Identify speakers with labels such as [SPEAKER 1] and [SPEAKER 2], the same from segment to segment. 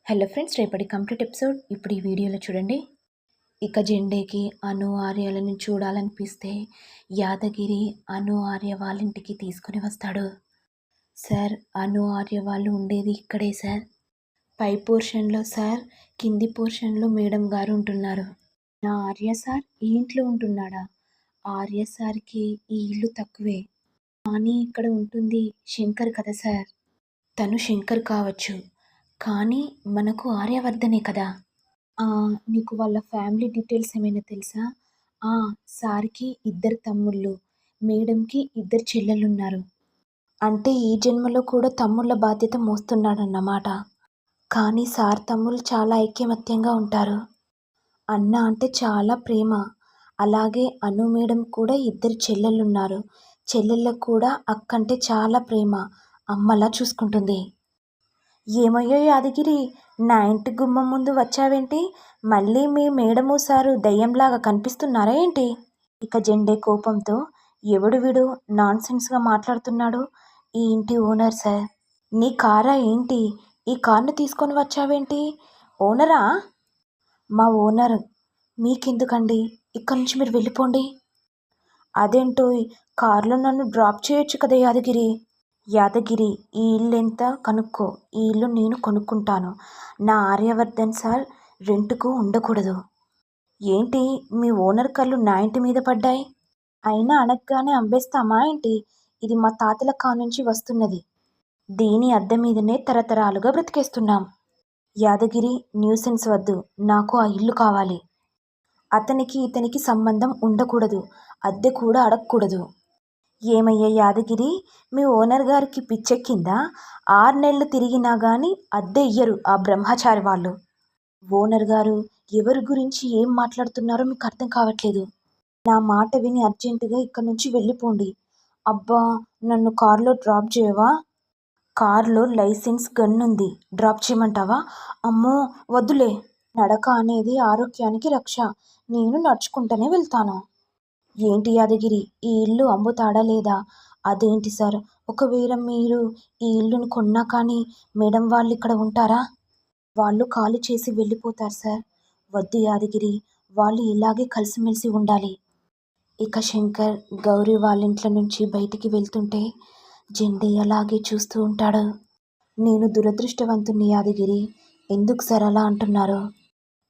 [SPEAKER 1] Hello friends, రేపటి complete episode ఇప్పుడు ఈ వీడియోలో చూడండి. ఇక జెండేకి అను ఆర్యలను చూడాలనిపిస్తే యాదగిరి అను ఆర్య వాళ్ళింటికి తీసుకుని వస్తాడు. సార్, అను ఆర్య వాళ్ళు ఉండేది ఇక్కడే సార్, పై పోర్షన్లో సార్, కింది పోర్షన్లో మేడం గారు ఉంటున్నారు. నా ఆర్య సార్ ఈ ఇంట్లో ఉంటున్నాడా? ఆర్య సార్కి ఈ ఇల్లు తక్కువే, కానీ ఇక్కడ ఉంటుంది శంకర్ కదా సార్. తను శంకర్ కావచ్చు, కానీ మనకు ఆర్యవర్ధనే కదా. నీకు వాళ్ళ ఫ్యామిలీ డీటెయిల్స్ ఏమైనా తెలుసా? సార్కి 2 తమ్ముళ్ళు, మేడంకి 2 చెల్లెలున్నారు. అంటే ఈ జన్మలో కూడా తమ్ముళ్ళ బాధ్యత మోస్తున్నాడన్నమాట. కానీ సార్ తమ్ముళ్ళు చాలా ఐకమత్యంగా ఉంటారు. అన్న అంటే చాలా ప్రేమ. అలాగే అను మేడం కూడా 2 చెల్లెలున్నారు. చెల్లెళ్ళకు కూడా అక్కంటే చాలా ప్రేమ, అమ్మలా చూసుకుంటుంది. ఏమయ్యో యాదగిరి, నా ఇంటి గుమ్మం ముందు వచ్చావేంటి? మళ్ళీ మీ మేడము సారు దయ్యంలాగా కనిపిస్తున్నారా ఏంటి? ఇక జెండే కోపంతో, ఎవడు వీడు నాన్సెన్స్గా మాట్లాడుతున్నాడు? ఈ ఇంటి ఓనర్ సార్. నీ కారా ఏంటి? ఈ కార్ను తీసుకొని వచ్చావేంటి? ఓనరా? మా ఓనర్. మీకెందుకండి? ఇక్కడి నుంచి మీరు వెళ్ళిపోండి. అదేంటో కారులో నన్ను డ్రాప్ చేయొచ్చు కదా యాదగిరి. యాదగిరి, ఈ ఇల్లు ఎంత కనుక్కో. ఈ ఇల్లు నేను కొనుక్కుంటాను. నా ఆర్యవర్ధన్ సార్ రెంట్కు ఉండకూడదు. ఏంటి మీ ఓనర్ కళ్ళు నా ఇంటి మీద పడ్డాయి? అయినా అడగగానే అమ్మేస్తామా ఏంటి? ఇది మా తాతల కానుంచి వస్తున్నది. దీని అద్దె మీదనే తరతరాలుగా బ్రతికేస్తున్నాం. యాదగిరి, న్యూసెన్స్ వద్దు. నాకు ఆ ఇల్లు కావాలి. అతనికి ఇతనికి సంబంధం ఉండకూడదు. అద్దె కూడా అడగకూడదు. ఏమయ్యా యాదగిరి, మీ ఓనర్ గారికి పిచ్చెక్కిందా? 6 నెలలు తిరిగినా కానీ అద్దె ఇయ్యరు ఆ బ్రహ్మచారి వాళ్ళు. ఓనర్ గారు, ఎవరి గురించి ఏం మాట్లాడుతున్నారో మీకు అర్థం కావట్లేదు. నా మాట విని అర్జెంటుగా ఇక్కడి నుంచి వెళ్ళిపోండి. అబ్బా, నన్ను కారులో డ్రాప్ చేయవా? కారులో లైసెన్స్ గన్ ఉంది, డ్రాప్ చేయమంటావా? అమ్మో వద్దులే. నడక అనేది ఆరోగ్యానికి రక్ష. నేను నడుచుకుంటూనే వెళ్తాను. ఏంటి యాదగిరి, ఈ ఇల్లు అమ్ముతాడా లేదా? అదేంటి సార్, ఒకవేళ మీరు ఈ ఇల్లును కొన్నా కానీ మేడం వాళ్ళు ఇక్కడ ఉంటారా? వాళ్ళు ఖాళీ చేసి వెళ్ళిపోతారు సార్. వద్దు యాదగిరి, వాళ్ళు ఇలాగే కలిసిమెలిసి ఉండాలి. ఇక శంకర్ గౌరీ వాళ్ళింట్ల నుంచి బయటికి వెళ్తుంటే జెండే అలాగే చూస్తూ ఉంటాడు. నేను దురదృష్టవంతుని యాదగిరి. ఎందుకు సార్ అలా అంటున్నారు?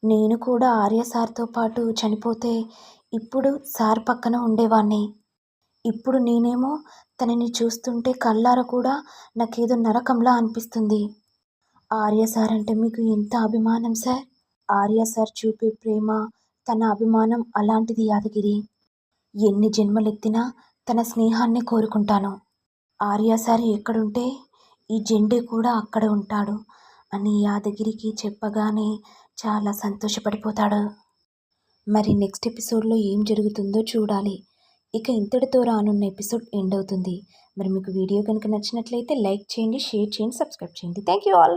[SPEAKER 1] నేను కూడా ఆర్య సార్తో పాటు చనిపోతే ఇప్పుడు సార్ పక్కన ఉండేవాణ్ణి. ఇప్పుడు నేనేమో తనని చూస్తుంటే కళ్ళారా కూడా నాకేదో నరకంలా అనిపిస్తుంది. ఆర్య సార్ అంటే మీకు ఎంత అభిమానం సార్? ఆర్య సార్ చూపే ప్రేమ, తన అభిమానం అలాంటిది యాదగిరి. ఎన్ని జన్మలెత్తినా తన స్నేహాన్ని కోరుకుంటాను. ఆర్య సార్ ఎక్కడుంటే ఈ జెండే కూడా అక్కడ ఉంటాడు అని యాదగిరికి చెప్పగానే చాలా సంతోషపడిపోతాడు. మరి నెక్స్ట్ ఎపిసోడ్లో ఏం జరుగుతుందో చూడాలి. ఇక ఇంతటితో రానున్న ఎపిసోడ్ ఎండ్ అవుతుంది. మరి మీకు వీడియో కనుక నచ్చినట్లయితే లైక్ చేయండి, షేర్ చేయండి, సబ్స్క్రైబ్ చేయండి. Thank you all.